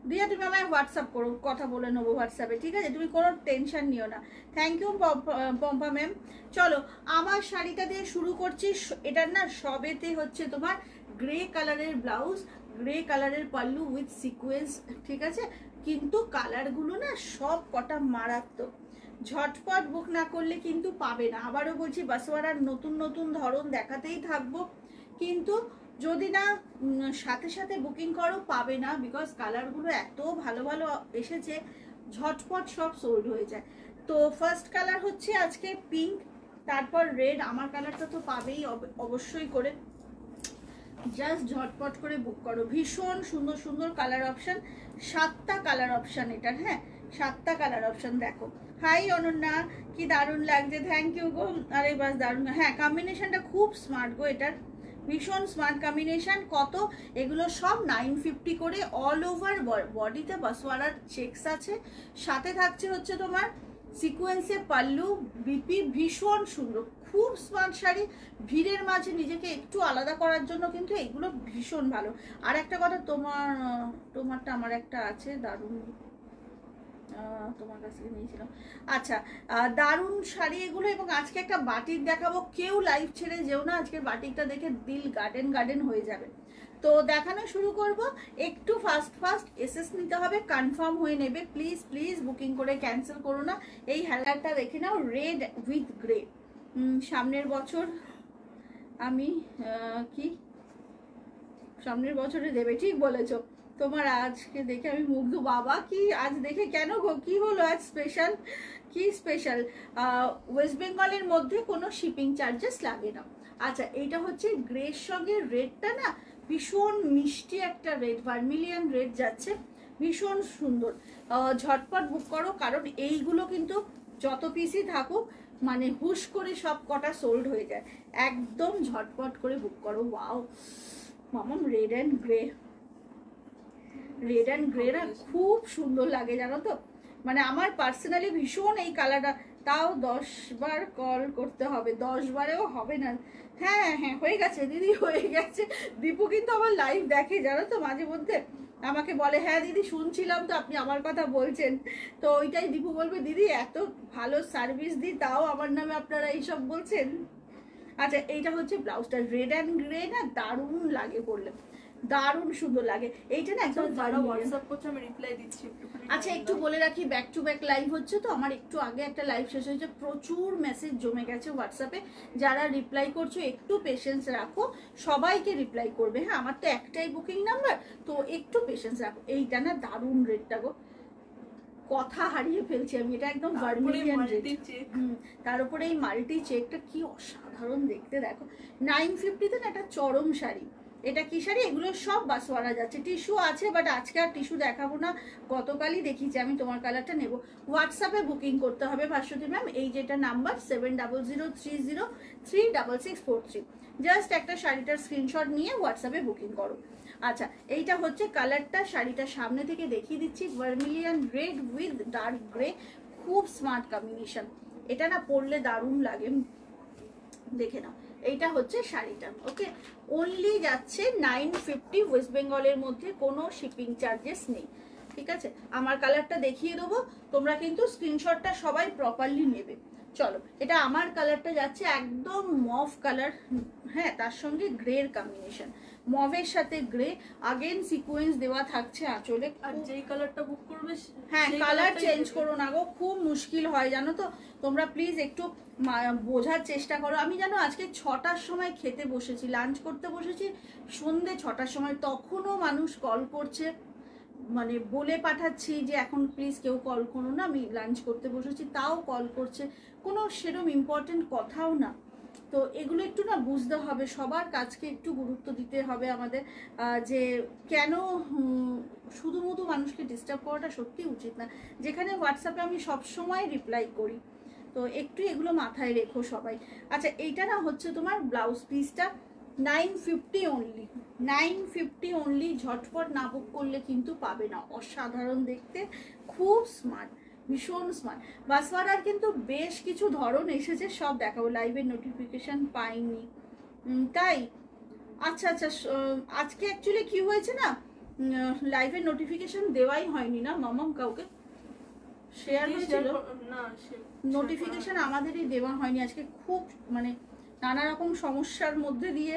দিয়া তুমি আমায় হোয়াটসঅ্যাপ করো, কথা বলে নেবো হোয়াটসঅ্যাপে, ঠিক আছে? তুমি কোনো টেনশন নিও না। Thank you Pompa ma'am. চলো আমার শাড়িটা দিয়ে শুরু করছি। এটার না সবেতে হচ্ছে তোমার গ্রে কালারের ব্লাউজ, গ্রে কালারের পাল্লু উইথ সিকোয়েন্স, ঠিক আছে? কিন্তু কালারগুলো না সব কটা মারাত্মক। ঝটপট বুক না করলে কিন্তু পাবে না। আবারও বলছি, বাসওয়ারার নতুন নতুন ধরন দেখাতেই থাকবো, কিন্তু যদি না সাথে সাথে বুকিং করো পাবে না, বিকজ কালারগুলো এত ভালো ভালো এসেছে, ঝটপট সব সোল্ড হয়ে যায়। তো ফার্স্ট কালার হচ্ছে আজকে পিঙ্ক, তারপর রেড। আমার কালারটা তো পাবেই অবশ্যই করে, জাস্ট ঝটপট করে বুক করো। ভীষণ সুন্দর সুন্দর কালার অপশান, 7টা কালার অপশান এটার, হ্যাঁ 7টা কালার অপশান। দেখো, হাই অনন্যা, কি দারুণ লাগছে, থ্যাংক ইউ গো। আরে বাস দারুণ, হ্যাঁ কম্বিনেশনটা খুব স্মার্ট গো, এটার ভীষণ স্মার্ট কম্বিনেশন। কত এগুলো সব 950 করে, অল ওভার বডিতে বাসওয়ালার চেকস আছে, সাথে থাকছে হচ্ছে তোমার সিকোয়েন্সে পাল্লু, বিপি, ভীষণ সুন্দর, খুব স্মার্ট শাড়ি। ভিড়ের মাঝে নিজেকে একটু আলাদা করার জন্য কিন্তু এগুলো ভীষণ ভালো। আর একটা কথা, তোমারটা আমার একটা আছে দারুণ, তোমার কাছ থেকে নিয়েছিলাম। আচ্ছা, দারুণ শাড়ি এগুলো। এবং আজকে একটা বাটিক দেখাবো, কেউ লাইভ ছেড়ে যেও না, আজকের বাটিকটা দেখে দিল গার্ডেন গার্ডেন হয়ে যাবে। তো দেখানো শুরু করব, একটু ফাস্ট এসএস নিতে হবে, কনফার্ম হয়ে নেবে প্লিজ প্লিজ, বুকিং করে ক্যান্সেল করো না। এই হেলারটা দেখে নাও, রেড উইথ গ্রে। সামনের বছর আমি কি সামনের বছরে দেবে, ঠিক বলেছো। তোমার আজকে দেখে আমি মুগ্ধ। বাবা, কি আজ দেখে কেন গো, কি হলো আজ স্পেশাল? কি স্পেশাল? ওয়েস্ট বেঙ্গলের মধ্যে কোনো শিপিং চার্জেস লাগে না। আচ্ছা, এইটা হচ্ছে গ্রের সঙ্গে রেডটা না ভীষণ মিষ্টি একটা রেড, ভার্মিলিয়ান রেড যাচ্ছে, ভীষণ সুন্দর। ঝটপট বুক করো, কারণ এইগুলো কিন্তু যত পিসই থাকুক মানে হুশ করে সব কটা সোল্ড হয়ে যায়। একদম ঝটপট করে বুক করো। Wow Mamam, red and grey, red and grey না খুব সুন্দর লাগে জানো তো। মানে আমার পার্সোনালি ভীষণ এই কালারটা, তাও 10 বার কল করতে হবে, 10 বারেও হবে না। হ্যাঁ হ্যাঁ হয়ে গেছে দিদি, হয়ে গেছে। দীপু কিন্তু আমার লাইভ দেখে জানো তো, মাঝে মধ্যে আমাকে বলে, হ্যাঁ দিদি শুনছিলাম তো আপনি আমার কথা বলছেন। তো ওইটাই দীপু বলবে, দিদি এত ভালো সার্ভিস দিই তাও আমার নামে আপনারা এইসব বলছেন। আচ্ছা, এইটা হচ্ছে ব্লাউজটা, রেড অ্যান্ড গ্রে না দারুণ লাগে পরলে, দারুণ সুন্দর লাগে। এইটা না একদম যারা হোয়াটসঅ্যাপ করছে আমি রিপ্লাই দিচ্ছি একটুখানি। আচ্ছা একটু বলে রাখি, ব্যাক টু ব্যাক লাইভ হচ্ছে তো আমার, একটু আগে একটা লাইভ শেষ হয়েছে, প্রচুর মেসেজ জমে গেছে হোয়াটসঅ্যাপে। যারা রিপ্লাই করছো একটু পেশেন্স রাখো, সবাইকে রিপ্লাই করবে, হ্যাঁ আমার তো একটাই বুকিং নাম্বার, তো একটু পেশেন্স রাখো। এইটা না দারুণ রেটটা গো, কথা হারিয়ে ফেলছি আমি, এটা একদম ভার্মিলিয়ান রেড। তার উপরে এই মাল্টি চেকটা কি অসাধারণ দেখতে, দেখো 950-তে না একটা চরম শাড়ি। এটা কি শাড়ি? এগুলো সব বাসওয়ালা যাচ্ছে, টিস্যু আছে বাট আজকে আর টিস্যু দেখাবো না, গতকালই দেখিয়েছি আমি। তোমার কালারটা নেব, হোয়াটসঅ্যাপে বুকিং করতে হবে ভাস্বতী ম্যাম, এই যেটা নাম্বার 7003036643, জাস্ট একটা শাড়িটার স্ক্রিনশট নিয়ে হোয়াটসঅ্যাপে বুকিং করো। আচ্ছা, এইটা হচ্ছে কালারটা, শাড়িটা সামনে থেকে দেখিয়ে দিচ্ছি, vermilion red with dark grey, খুব স্মার্ট কম্বিনেশন। এটা না পরলে দারুণ লাগে, দেখে নাও। এইটা হচ্ছে শাড়িটা, ওকে। অনলি যাচ্ছে 950 ওয়েস্ট বেঙ্গলের মধ্যে, কোনো শিপিং চার্জেস নেই, ঠিক আছে। আমার কালারটা দেখিয়ে দেবো, তোমরা কিন্তু স্ক্রিনশটটা সবাই প্রপারলি নেবে। চলো, এটা আমার কালারটা যাচ্ছে একদম মভ কালার, হ্যাঁ তার সঙ্গে গ্রের কম্বিনেশন, মভের সাথে গ্রে, আগেন সিকোয়েন্স দেওয়া থাকছে আঁচলে। আর যেই কালারটা বুক করবে হ্যাঁ কালার চেঞ্জ করো না গো, খুব মুশকিল হয় জানো তো। তোমরা প্লিজ একটু বোঝার চেষ্টা করো। আমি জানো আজকে 6টার সময় খেতে বসেছি, লাঞ্চ করতে বসেছি সন্ধে 6টার সময়, তখনও মানুষ কল করছে, মানে বলে পাঠাচ্ছি যে এখন প্লিজ কেউ কল করো না, আমি লাঞ্চ করতে বসেছি, তাও কল করছে, কোনো সেরকম ইম্পর্টেন্ট কথাও না। তো এগুলো একটু না বুঝতে হবে, সবার কাজকে একটু গুরুত্ব দিতে হবে আমাদের, যে কেন শুধুমুধু মানুষকে ডিস্টার্ব করাটা সত্যি উচিত না, যেখানে হোয়াটসঅ্যাপে আমি সবসময় রিপ্লাই করি। তো একটু এগুলো মাথায় রেখো সবাই। আচ্ছা, এইটা না হচ্ছে তোমার ব্লাউজ পিসটা 950 অনলি, 950 অনলি, ঝটপট না বুক করলে কিন্তু পাবে না। অসাধারণ দেখতে, খুব স্মার্ট, ভীষণ স্মার্ট। বাসওয়ারার কিন্তু বেশ কিছু ধরন এসেছে, সব দেখাবো, লাইভের নোটিফিকেশন পাইনি তাই। আচ্ছা আচ্ছা, আজকে অ্যাকচুয়ালি কি হয়েছে না, লাইভের নোটিফিকেশন দেওয়াই হয়নি না মামাম কাউকে, শেয়ার হয়েছিল না, নোটিফিকেশন আমাদেরই দেওয়া হয়নি আজকে। খুব মানে নানা রকম সমস্যার মধ্যে দিয়ে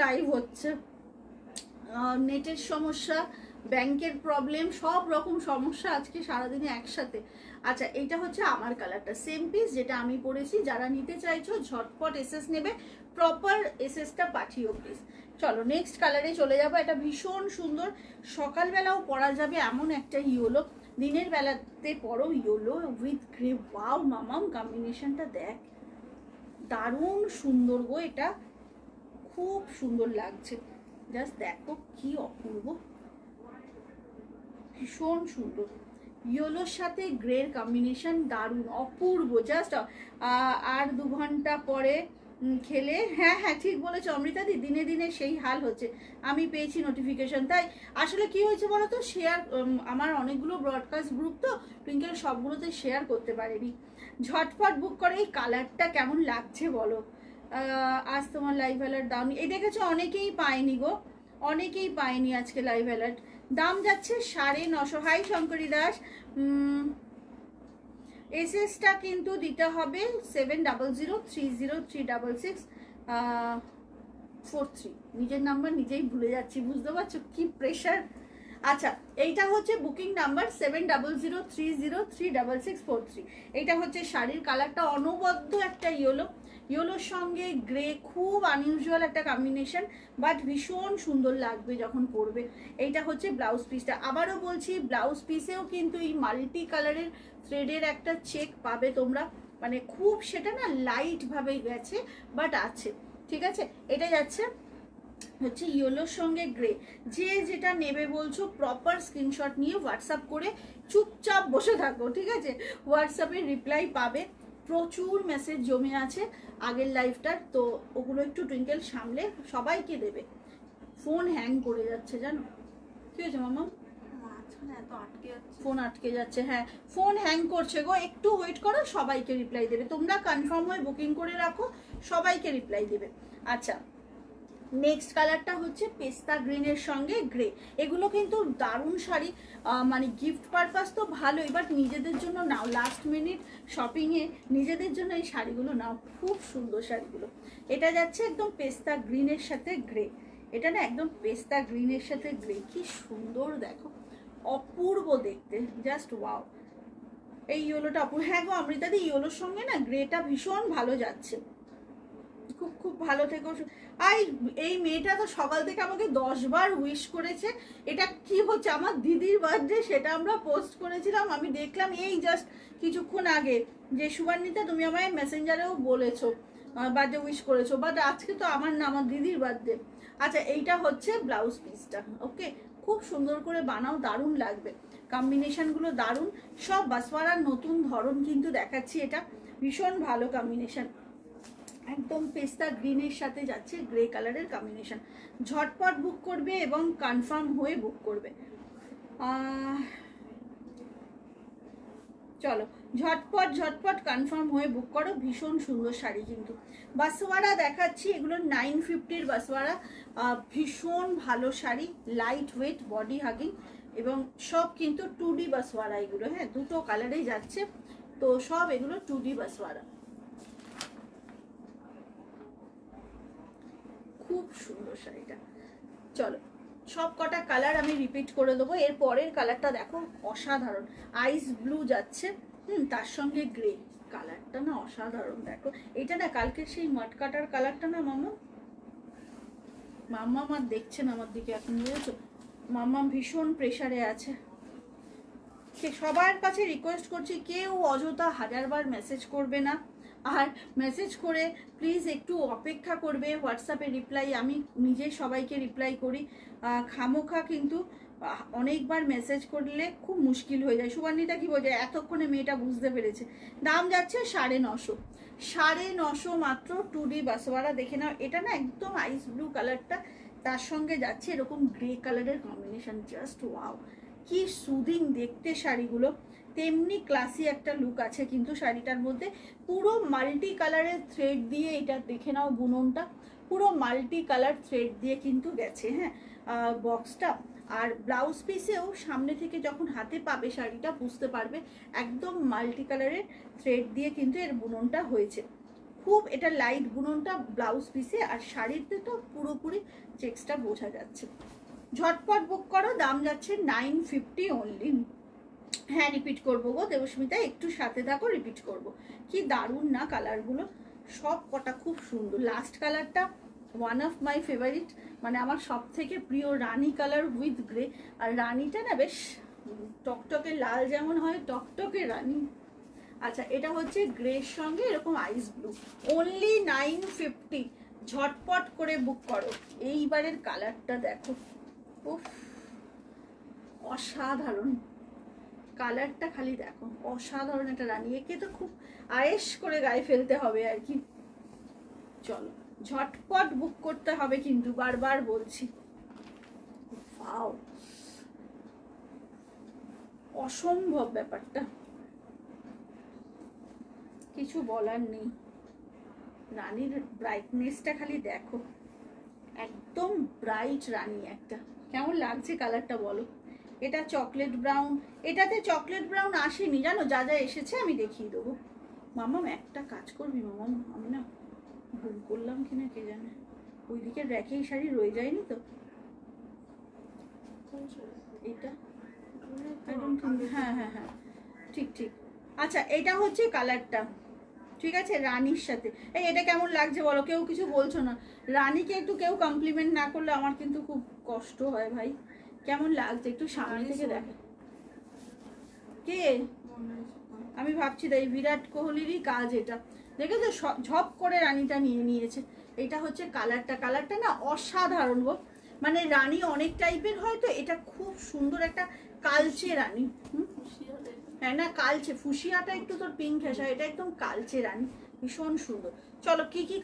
লাইভ হচ্ছে, নেটের সমস্যা, ব্যাংকের প্রবলেম, সব রকম সমস্যা আজকে সারাদিনে একসাথে। আচ্ছা, এইটা হচ্ছে আমার কালারটা, সেম পিস যেটা আমি পরেছি। যারা নিতে চাইছো ঝটপট এসএস নেবে, প্রপার এসএসটা পাঠিও প্লিজ। চলো নেক্সট কালারে চলে যাবো। এটা ভীষণ সুন্দর, সকালবেলাও পরা যাবে এমন একটা ইয়েলো, দিনের বেলাতে পরো ইয়েলো উইথ গ্রে। ওয়াও মামাম, কম্বিনেশনটা দেখ, দারুণ সুন্দর গো, এটা খুব সুন্দর লাগছে। জাস্ট দেখো কি অপূর্ব, ভীষণ সুন্দর। ইয়েলোর সাথে গ্রের কম্বিনেশন দারুণ অপূর্ব, জাস্ট। আর 2 ঘন্টা পরে খেলে, হ্যাঁ হ্যাঁ ঠিক বলেছো অমৃতাদি, দিনে দিনে সেই হাল হচ্ছে। আমি পেয়েছি নোটিফিকেশন, তাই আসলে কি হয়েছে বলো তো, শেয়ার, আমার অনেকগুলো ব্রডকাস্ট গ্রুপ তো টুইঙ্কেল, সবগুলোতে শেয়ার করতে পারিনি। ঝটপট বুক করে। এই কালারটা কেমন লাগছে বলো? আজ তোমার লাইভ অ্যালার্ট দাও, এই দেখেছো অনেকেই পায়নি গো, অনেকেই পায়নি আজকে লাইভ অ্যালার্ট। দাম যাচ্ছে 950। হাই শঙ্করী দাস, এসএসটা কিন্তু দিতে হবে 7003036643। নিজের নাম্বার নিজেই ভুলে যাচ্ছি, বুঝতে পারছো কি প্রেশার। আচ্ছা, এইটা হচ্ছে বুকিং নাম্বার 7003036643। এইটা হচ্ছে শাড়ির কালারটা, অনবদ্য একটা ইয়েলো, ইয়েলোর সঙ্গে গ্রে, খুব আনইউজুয়াল একটা কম্বিনেশন, বাট ভীষণ সুন্দর লাগবে যখন পরবে। এইটা হচ্ছে ব্লাউজ পিসটা। আবারও বলছি, ব্লাউজ পিসেও কিন্তু এই মাল্টি কালারের থ্রেডের একটা চেক পাবে তোমরা, মানে খুব সেটা না লাইট ভাবে গেছে, বাট আছে, ঠিক আছে। এটা যাচ্ছে হচ্ছে ইয়েলোর সঙ্গে গ্রে। যে যেটা নেবে বলছো প্রপার স্ক্রিনশট নিয়ে হোয়াটসঅ্যাপ করে চুপচাপ বসে থাকো, ঠিক আছে। হোয়াটসঅ্যাপে রিপ্লাই পাবে, প্রচুর মেসেজ জমে আছে আগের লাইভটার, তো ওগুলো একটু টুইঙ্কেল সামলে সবাইকে দেবে। ফোন হ্যাং করে যাচ্ছে জানো, কি হয়েছে মামা? ফোন আটকে যাচ্ছে, হ্যাঁ ফোন হ্যাং করছে গো, একটু ওয়েট করো, সবাইকে রিপ্লাই দেবে। তোমরা কনফার্ম হয়ে বুকিং করে রাখো, সবাইকে রিপ্লাই দেবে। আচ্ছা, নেক্সট কালারটা হচ্ছে পেস্তা গ্রিনের সঙ্গে গ্রে। এগুলো কিন্তু দারুণ শাড়ি, মানে গিফট পারপাস তো ভালোই, বাট নিজেদের জন্য নাও, লাস্ট মিনিট শপিংয়ে নিজেদের জন্য এই শাড়িগুলো নাও, খুব সুন্দর শাড়িগুলো। এটা যাচ্ছে একদম পেস্তা গ্রিনের সাথে গ্রে, এটা না একদম পেস্তা গ্রিনের সাথে গ্রে, কি সুন্দর দেখো, অপূর্ব দেখতে, জাস্ট ওয়াও। এই ইয়েলোটা অপূর্ব। হ্যাঁ গো অমৃতাদি, ইয়েলোর সঙ্গে না গ্রেটা ভীষণ ভালো যাচ্ছে, খুব খুব ভালো থেকো। আই, এই মেয়েটা তো সকাল থেকে আমাকে 10 বার উইশ করেছে। এটা কি হচ্ছে, আমার দিদির বার্থডে, সেটা আমরা পোস্ট করেছিলাম, আমি দেখলাম এই জাস্ট কিছুক্ষণ আগে যে সুবান্বিতা তুমি আমায় মেসেঞ্জারেও বলেছো বার্থডে উইশ করেছো, বাট আজকে তো আমার না, আমার দিদির বার্থডে। আচ্ছা, এইটা হচ্ছে ব্লাউজ পিসটা, ওকে, খুব সুন্দর করে বানাও, দারুণ লাগবে, কম্বিনেশনগুলো দারুণ। সব বাসওয়ারার নতুন ধরন কিন্তু দেখাচ্ছি, এটা ভীষণ ভালো কম্বিনেশন, একদম পেস্তা গ্রিনের সাথে যাচ্ছে গ্রে কালারের কম্বিনেশন। ঝটপট বুক করবে এবং কনফার্ম হয়ে বুক করবে। চলো ঝটপট ঝটপট কনফার্ম হয়ে বুক করো, ভীষণ সুন্দর শাড়ি কিন্তু। বাসওয়ারা দেখাচ্ছি, এগুলো 950-র বাসওয়ারা, ভীষণ ভালো sari, light weight, body hugging, এবং সব কিন্তু 2D বাসওয়ারা এগুলো, হ্যাঁ দুটো কালারেই যাচ্ছে, তো সব এগুলো 2D বাসওয়ারা, খুব সুন্দর শাড়িটা। চলো সব কটা কালার আমি রিপিট করে দেবো। এর পরের কালারটা দেখো, অসাধারণ, আইস ব্লু যাচ্ছে, তার সঙ্গে গ্রে, কালারটা না অসাধারণ। দেখো এটা না কালকে সেই মটকাটার কালারটা না মামা, মাম্মা আমার দেখছেন আমার দিকে এখন, বুঝেছো, মাম্মা ভীষণ প্রেশারে আছে। সবার কাছে রিকোয়েস্ট করছি, কেউ অযথা 1000বার মেসেজ করবে না, আর মেসেজ করে প্লিজ একটু অপেক্ষা করবে হোয়াটসঅ্যাপে রিপ্লাই, আমি নিজে সবাইকে রিপ্লাই করি, খামোখা কিন্তু অনেকবার মেসেজ করলে খুব মুশকিল হয়ে যায়। সুবর্ণিতা কি বলছে, এতক্ষণে মেয়েটা বুঝতে পেরেছে। দাম যাচ্ছে 950, 950 মাত্র, 2D বাসওয়ারা। দেখে নাও, এটা না একদম আইস ব্লু কালারটা, তার সঙ্গে যাচ্ছে এরকম গ্রে কালারের কম্বিনেশন, জাস্ট ওয়াও, কি সুদিং দেখতে শাড়িগুলো, তেমনি ক্লাসি একটা লুক আছে কিন্তু শাড়িটার মধ্যে। পুরো মাল্টি কালারের থ্রেড দিয়ে, এটা দেখে নাও বুননটা, পুরো মাল্টি কালার থ্রেড দিয়ে কিন্তু গেছে, হ্যাঁ বক্সটা। আর ব্লাউজ পিসেও সামনে থেকে যখন হাতে পাবে শাড়িটা বুঝতে পারবে একদম মাল্টি কালারের থ্রেড দিয়ে কিন্তু এর বুননটা হয়েছে। খুব এটা লাইট বুননটা ব্লাউজ পিসে, আর শাড়িতে তো পুরোপুরি চেক্সটা বোঝা যাচ্ছে। ঝটপট বুক করো, দাম যাচ্ছে 950 অনলি। হ্যাঁ রিপিট করবো গো দেবস্মিতা, একটু সাথে থাকো, রিপিট করব। কি দারুণ না কালারগুলো, সব কটা খুব সুন্দর। লাস্ট কালারটা ওয়ান অফ মাই ফেভারিট, মানে আমার সব থেকে প্রিয় রানী কালার উইথ গ্রে। আর রানীটা না বেশ টকটকে লাল যেমন হয়, টকটকে রানী। আচ্ছা এটা হচ্ছে গ্রের সঙ্গে এরকম আইস ব্লু, অনলি 950। ঝটপট করে বুক করো। এইবারের কালারটা দেখো, উফ অসাধারণ কালারটা, খালি দেখো অসাধারণ একটা রানী। একে তো খুব আয়েশ করে গায়ে ফেলতে হবে আর কি। চলো ঝটপট বুক করতে হবে কিন্তু, বারবার বলছি। ওয়াও অসম্ভব ব্যাপারটা, কিছু বলার নেই। রানীর ব্রাইটনেসটা খালি দেখো, একদম ব্রাইট রানী একটা। কেমন লাগছে কালারটা বলো? এটা চকলেট ব্রাউন, এটাতে চকলেট ব্রাউন আসেনি জানো, যা যা এসেছে আমি দেখিয়ে দেবো। মামাম একটা কাজ করবি মামাম, আমি না ভুল করলাম কিনা কে জানে, ওই দিকের র্যাকেই শাড়ি রয়ে যায়নি তো। এটা হ্যাঁ হ্যাঁ হ্যাঁ ঠিক ঠিক। আচ্ছা এটা হচ্ছে কালারটা, ঠিক আছে রানীর সাথে। এই এটা কেমন লাগছে বলো? কেউ কিছু বলছো না। রানীকে একটু কেউ কমপ্লিমেন্ট না করলে আমার কিন্তু খুব কষ্ট হয় ভাই। কেমন লাগছে একটু সামনে থেকে দেখো। কে? আমি ভাবছি তাই বিরাট কোহলিরই কাজ এটা, দেখেছো ঝপ করে রানীটা নিয়ে নিয়েছে। এটা হচ্ছে কালারটা, কালারটা না অসাধারণ গো। মানে রানী অনেক টাইপের হয় তো, এটা খুব সুন্দর একটা কালচে রানী। হ্যাঁ না কালচে, ফুসিয়াটা একটু তোর পিঙ্ক ঘেঁষা, এটা একদম কালচে রানী, ভীষণ সুন্দর। চলো কি কি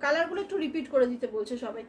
কালারগুলো একটু রিপিট করে দিতে বলছে সবাই।